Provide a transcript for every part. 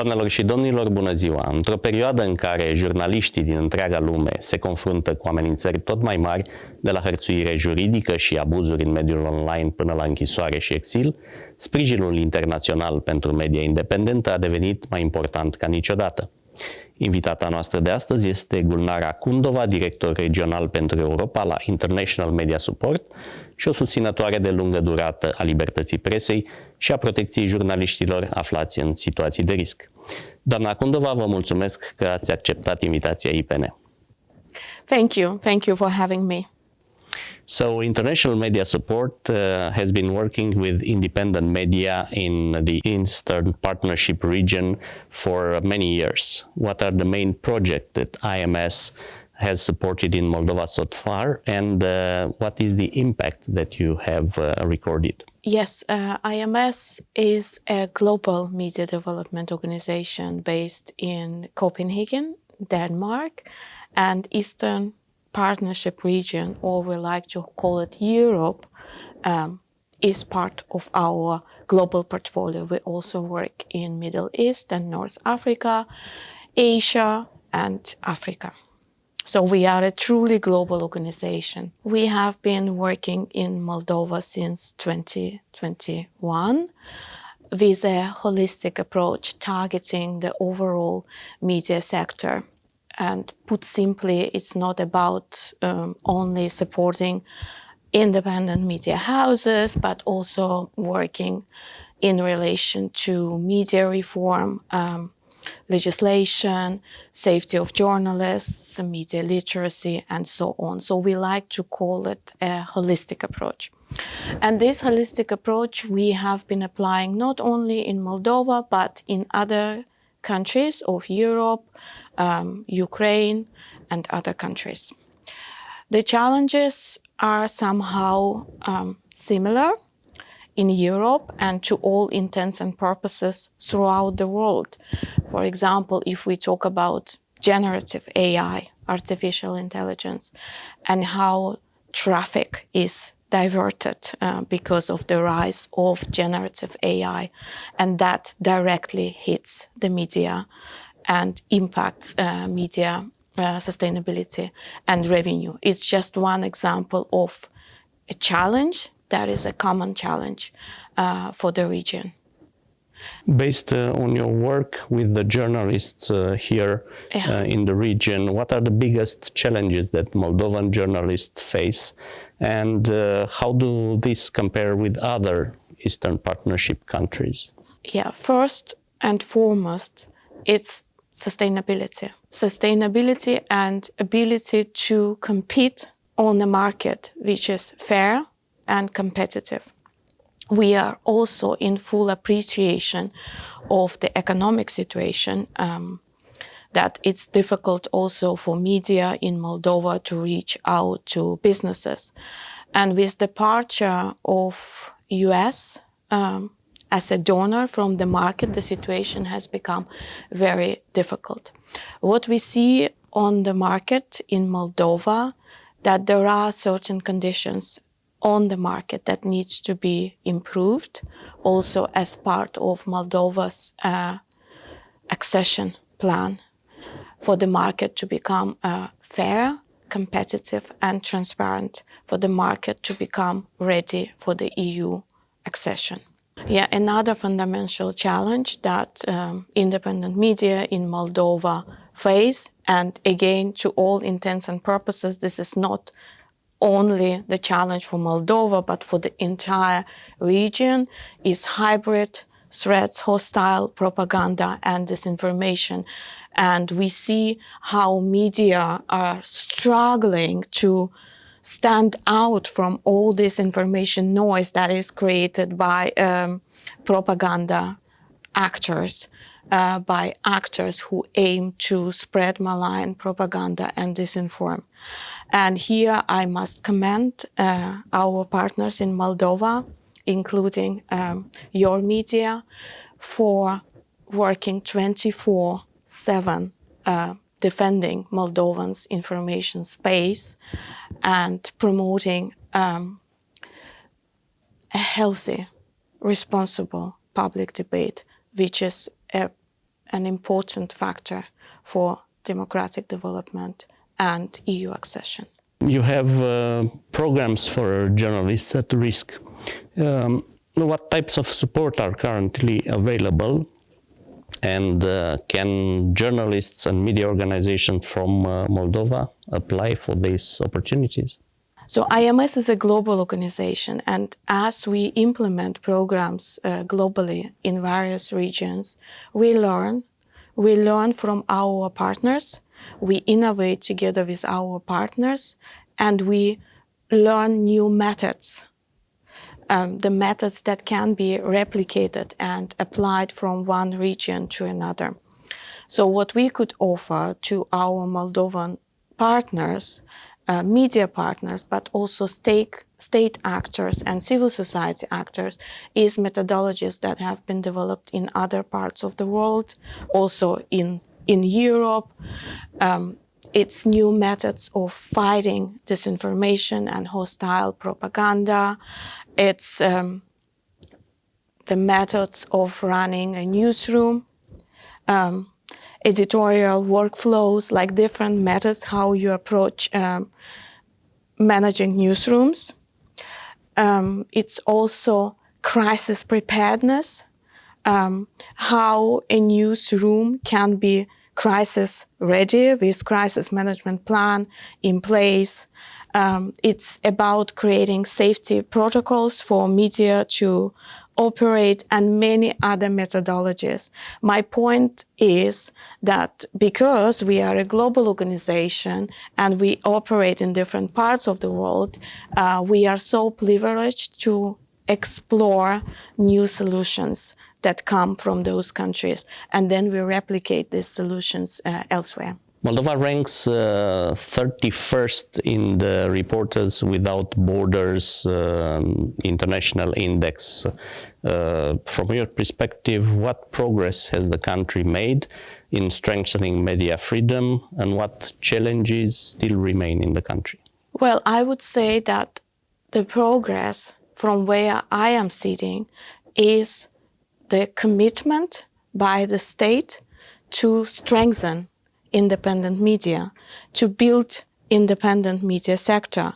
Doamnelor și domnilor, bună ziua! Într-o perioadă în care jurnaliștii din întreaga lume se confruntă cu amenințări tot mai mari, de la hărțuire juridică și abuzuri în mediul online până la închisoare și exil, sprijinul internațional pentru media independentă a devenit mai important ca niciodată. Invitata noastră de astăzi este Gulnara Akhundova, director regional pentru Europa la International Media Support și o susținătoare de lungă durată a libertății presei și a protecției jurnaliștilor aflați în situații de risc. Doamna Akhundova, vă mulțumesc că ați acceptat invitația IPN. Thank you for having me. So International Media Support has been working with independent media in the Eastern Partnership region for many years. What are the main projects that IMS has supported in Moldova so far, and what is the impact that you have recorded? Yes, IMS is a global media development organization based in Copenhagen, Denmark, and Eastern Partnership region, or we like to call it Europe, is part of our global portfolio. We also work in Middle East and North Africa, Asia and Africa. So we are a truly global organization. We have been working in Moldova since 2021 with a holistic approach targeting the overall media sector. And put simply, it's not about only supporting independent media houses, but also working in relation to media reform, legislation, safety of journalists, media literacy, and so on. So we like to call it a holistic approach. And this holistic approach we have been applying not only in Moldova, but in other countries of Europe, Ukraine, and other countries. The challenges are somehow similar in Europe and to all intents and purposes throughout the world. For example, if we talk about generative AI, artificial intelligence, and how traffic is diverted because of the rise of generative AI, and that directly hits the media and impacts media sustainability and revenue. It's just one example of a challenge that is a common challenge for the region. Based on your work with the journalists here in the region, what are the biggest challenges that Moldovan journalists face, and how do this compare with other Eastern Partnership countries? Yeah, first and foremost, it's sustainability. Sustainability and ability to compete on a market which is fair and competitive. We are also in full appreciation of the economic situation, that it's difficult also for media in Moldova to reach out to businesses. And with departure of US as a donor from the market, the situation has become very difficult. What we see on the market in Moldova, that there are certain conditions on the market that needs to be improved, also as part of Moldova's accession plan for the market to become fair, competitive and transparent, for the market to become ready for the EU accession. Yeah, another fundamental challenge that independent media in Moldova face, and again, to all intents and purposes, this is not only the challenge for Moldova, but for the entire region, is hybrid threats, hostile propaganda and disinformation. And we see how media are struggling to stand out from all this information noise that is created by propaganda actors, by actors who aim to spread malign propaganda and disinform. And here I must commend our partners in Moldova, including your media, for working 24/7 defending Moldovans' information space and promoting a healthy, responsible public debate, which is a an important factor for democratic development and EU accession. You have programs for journalists at risk. What types of support are currently available? And can journalists and media organizations from Moldova apply for these opportunities? So IMS is a global organization, and as we implement programs globally in various regions, we learn from our partners, we innovate together with our partners, and we learn new methods. The methods that can be replicated and applied from one region to another. So what we could offer to our Moldovan partners, media partners, but also state actors and civil society actors, is methodologies that have been developed in other parts of the world, also in Europe. It's new methods of fighting disinformation and hostile propaganda. It's the methods of running a newsroom, editorial workflows, like different methods, how you approach managing newsrooms. It's also crisis preparedness, how a newsroom can be crisis ready with crisis management plan in place. It's about creating safety protocols for media to operate and many other methodologies. My point is that because we are a global organization and we operate in different parts of the world, we are so privileged to explore new solutions that come from those countries, and then we replicate these solutions elsewhere. Moldova ranks 31st in the Reporters Without Borders International Index. From your perspective, what progress has the country made in strengthening media freedom, and what challenges still remain in the country? Well, I would say that the progress from where I am sitting is the commitment by the state to strengthen independent media, to build independent media sector.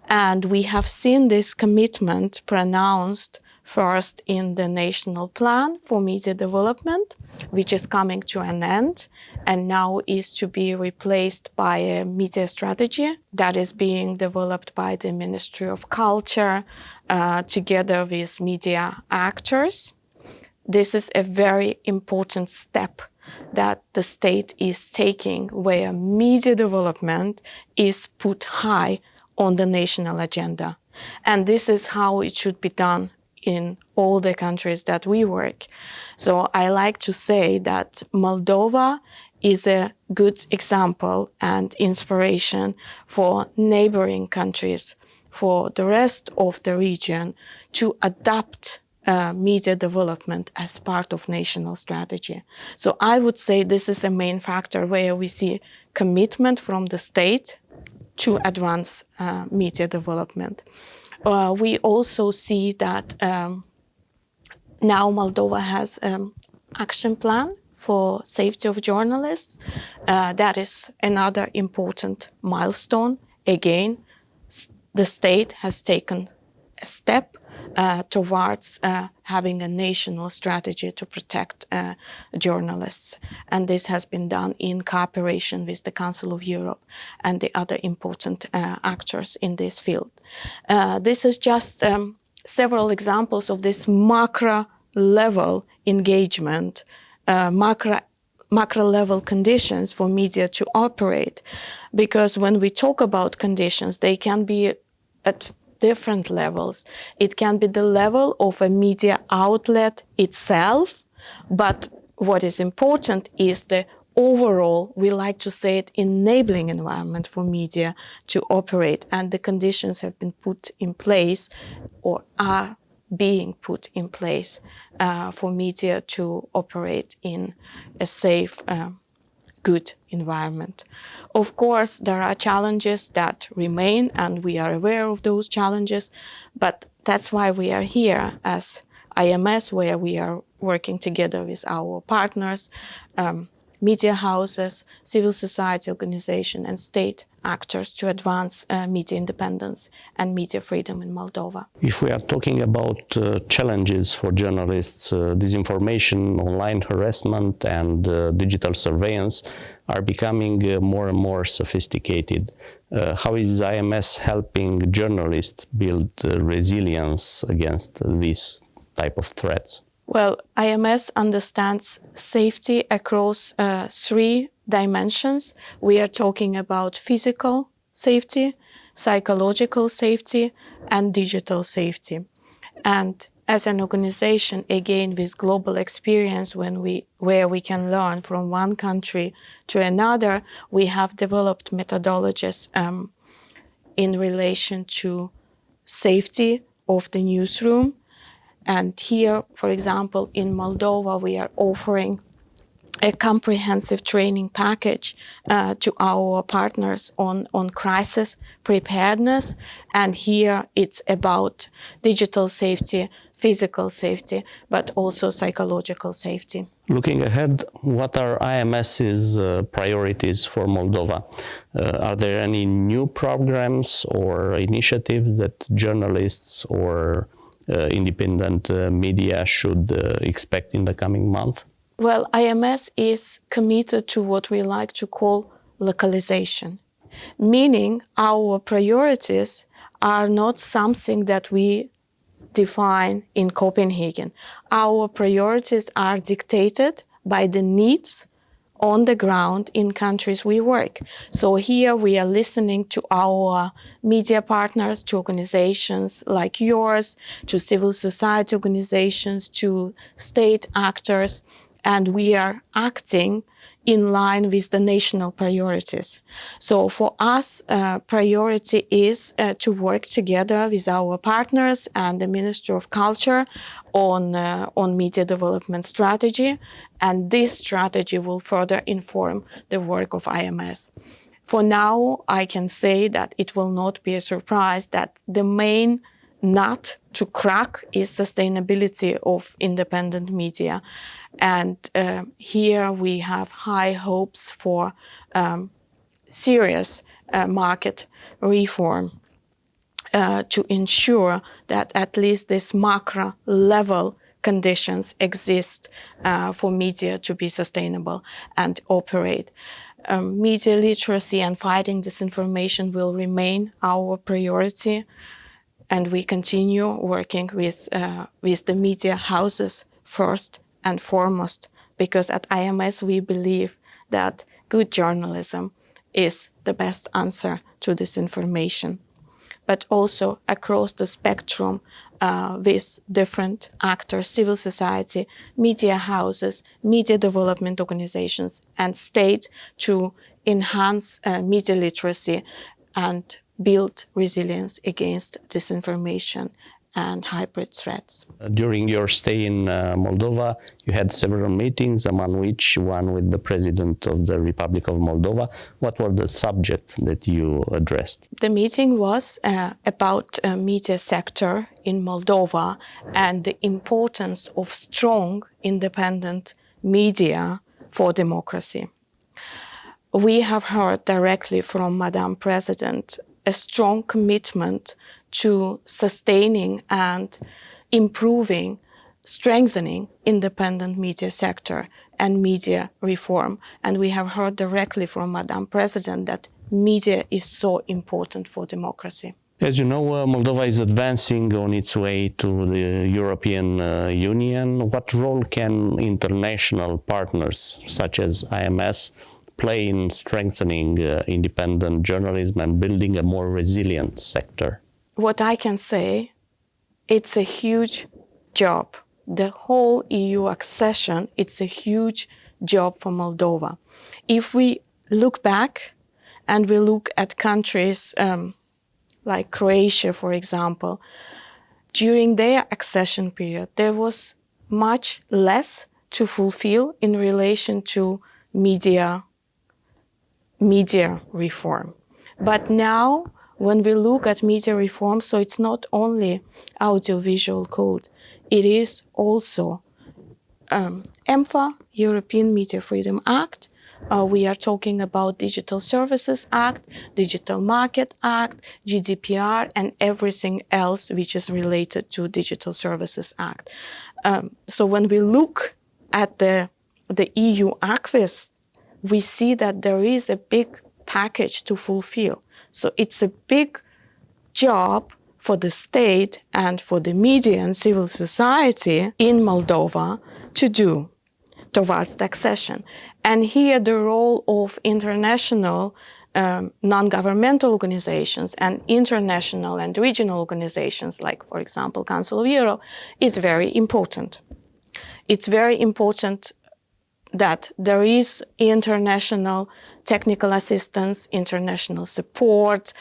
And we have seen this commitment pronounced first in the National Plan for Media Development, which is coming to an end and now is to be replaced by a media strategy that is being developed by the Ministry of Culture together with media actors. This is a very important step that the state is taking, where media development is put high on the national agenda. And this is how it should be done in all the countries that we work. So I like to say that Moldova is a good example and inspiration for neighboring countries, for the rest of the region to adopt media development as part of national strategy. So I would say this is a main factor where we see commitment from the state to advance media development. We also see that now Moldova has an action plan for safety of journalists. That is another important milestone. Again, the state has taken a step towards having a national strategy to protect journalists. And this has been done in cooperation with the Council of Europe and the other important actors in this field. This is just several examples of this macro-level engagement, macro-level conditions for media to operate. Because when we talk about conditions, they can be at different levels. It can be the level of a media outlet itself, but what is important is the overall, we like to say it, enabling environment for media to operate, and the conditions have been put in place or are being put in place for media to operate in a safe, good environment. Of course, there are challenges that remain, and we are aware of those challenges, but that's why we are here as IMS, where we are working together with our partners, media houses, civil society organization, and state actors to advance media independence and media freedom in Moldova. If we are talking about challenges for journalists, disinformation, online harassment, and digital surveillance are becoming more and more sophisticated. How is IMS helping journalists build resilience against these type of threats? Well, IMS understands safety across three dimensions. We are talking about physical safety, psychological safety, and digital safety. And as an organization, again, with global experience, where we can learn from one country to another, we have developed methodologies in relation to safety of the newsroom. And here, for example, in Moldova, we are offering a comprehensive training package to our partners on crisis preparedness. And here it's about digital safety, physical safety, but also psychological safety. Looking ahead, what are IMS's priorities for Moldova? Are there any new programs or initiatives that journalists or independent media should expect in the coming month? Well, IMS is committed to what we like to call localization, meaning our priorities are not something that we define in Copenhagen. Our priorities are dictated by the needs on the ground in countries we work. So here we are listening to our media partners, to organizations like yours, to civil society organizations, to state actors, and we are acting in line with the national priorities. So for us, priority is to work together with our partners and the Ministry of Culture on media development strategy, and this strategy will further inform the work of IMS. For now, I can say that it will not be a surprise that the main nut to crack is sustainability of independent media. And here we have high hopes for serious market reform to ensure that at least this macro level conditions exist for media to be sustainable and operate. Media literacy and fighting disinformation will remain our priority, and we continue working with the media houses first and foremost, because at IMS we believe that good journalism is the best answer to disinformation. But also across the spectrum with different actors, civil society, media houses, media development organizations, and state to enhance media literacy and build resilience against disinformation and hybrid threats. During your stay in Moldova, you had several meetings, among which one with the President of the Republic of Moldova. What were the subjects that you addressed? The meeting was about media sector in Moldova and the importance of strong, independent media for democracy. We have heard directly from Madam President a strong commitment to sustaining and improving, strengthening independent media sector and media reform. And we have heard directly from Madam President that media is so important for democracy. As you know, Moldova is advancing on its way to the European Union. What role can international partners such as IMS play in strengthening independent journalism and building a more resilient sector? What I can say, it's a huge job. The whole EU accession, it's a huge job for Moldova. If we look back and we look at countries like Croatia, for example, during their accession period, there was much less to fulfill in relation to media reform. But now when we look at media reform, so it's not only audiovisual code, it is also EMFA, European Media Freedom Act. We are talking about Digital Services Act, Digital Market Act, GDPR, and everything else which is related to Digital Services Act. So when we look at the EU acquis, we see that there is a big package to fulfill. So it's a big job for the state and for the media and civil society in Moldova to do towards the accession. And here the role of international non-governmental organizations and international and regional organizations, like, for example, Council of Europe, is very important. It's very important that there is international technical assistance, international support,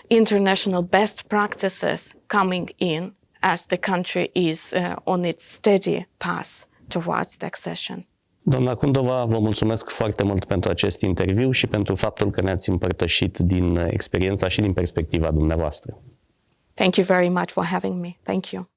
international best practices coming in as the country is on its steady path towards the accession. Doamna Akhundova, vă mulțumesc foarte mult pentru acest interviu și pentru faptul că ne-ați împărtășit din experiența și din perspectiva dumneavoastră. Thank you very much for having me. Thank you.